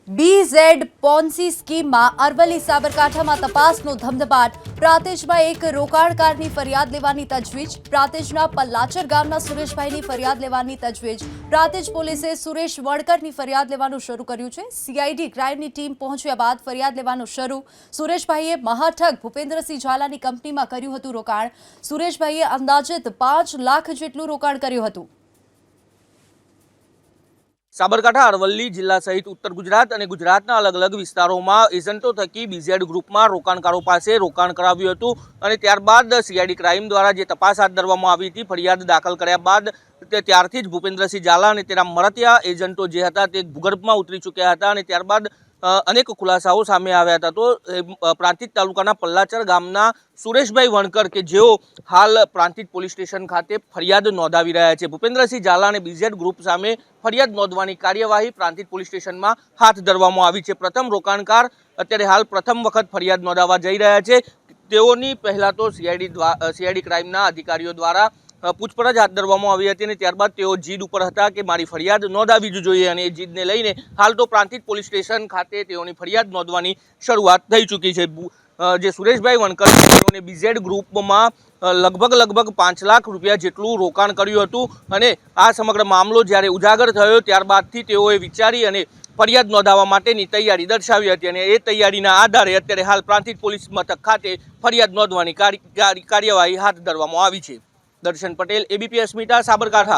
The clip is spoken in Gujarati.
BZ પોન્સી સ્કીમમાં અરવલ્લી સાબરકાંઠામાં તપાસનો ધમધમાટ. પ્રાંતિજમાં એક રોકાણકારની ફરિયાદ લેવાની તજવીજ. પ્રાંતિજના પલ્લાચર ગામના સુરેશભાઈની ફરિયાદ લેવાની તજવીજ. પ્રાંતિજ પોલીસે સુરેશ વણકરની ફરિયાદ લેવાનું શરૂ કર્યું છે. CID ક્રાઇમની ટીમ પહોંચ્યા બાદ ફરિયાદ લેવાનું શરૂ. સુરેશભાઈએ મહાઠગ ભૂપેન્દ્રસિંહ ઝાલાની કંપનીમાં કર્યું હતું રોકાણ. સુરેશભાઈએ અંદાજિત 5 લાખ જેટલું રોકાણ કર્યું હતું. સાબરકાંઠા અરવલ્લી જિલ્લા સહિત ઉત્તર ગુજરાત અને ગુજરાતના અલગ અલગ વિસ્તારોમાં એજન્ટો થકી BZ ગ્રુપમાં રોકાણકારો પાસે રોકાણ કરાવ્યું હતું અને ત્યારબાદ CID ક્રાઇમ દ્વારા જે તપાસ હાથ ધરવામાં આવી હતી, ફરિયાદ દાખલ કર્યા બાદ ત્યારથી જ ભૂપેન્દ્રસિંહ ઝાલા અને તેના મળતિયા એજન્ટો જે હતા તે ભૂગર્ભમાં ઉતરી ચૂક્યા હતા અને ત્યારબાદ અનેક ખુલાસાઓ સામે આવ્યા હતા. તો પ્રાંતિજ તાલુકાના પલ્લાચર ગામના સુરેશભાઈ વણકર કે જેઓ હાલ પ્રાંતિજ પોલીસ સ્ટેશન ખાતે ફરિયાદ નોંધાવી રહ્યા છે. ભૂપેન્દ્રસિંહ ઝાલા અને BZ ગ્રુપ સામે ફરિયાદ નોંધવાની કાર્યવાહી પ્રાંતિજ પોલીસ સ્ટેશનમાં હાથ ધરવામાં આવી છે. પ્રથમ રોકાણકાર અત્યારે હાલ પ્રથમ વખત ફરિયાદ નોંધાવવા જઈ રહ્યા છે. તેઓની પહેલા તો CID ક્રાઇમના અધિકારીઓ દ્વારા પૂછપરછ હાથ ધરવામાં આવી હતી અને ત્યારબાદ તેઓ જીદ ઉપર હતા કે મારી ફરિયાદ નોંધાવી જ જોઈએ અને એ જીદને લઈને હાલ તો પ્રાંતિજ પોલીસ સ્ટેશન ખાતે તેઓની ફરિયાદ નોંધવાની શરૂઆત થઈ ચૂકી છે. જે સુરેશભાઈ વણકર તેઓને BZ ગ્રુપમાં લગભગ 5 લાખ રૂપિયા જેટલું રોકાણ કર્યું હતું અને આ સમગ્ર મામલો જ્યારે ઉજાગર થયો ત્યારબાદથી તેઓએ વિચારી અને ફરિયાદ નોંધાવવા માટેની તૈયારી દર્શાવી હતી અને એ તૈયારીના આધારે અત્યારે હાલ પ્રાંતિજ પોલીસ મથક ખાતે ફરિયાદ નોંધવાની કાર્યવાહી હાથ ધરવામાં આવી છે. દર્શન પટેલ, ABP અસ્મિતા, સાબરકાંઠા.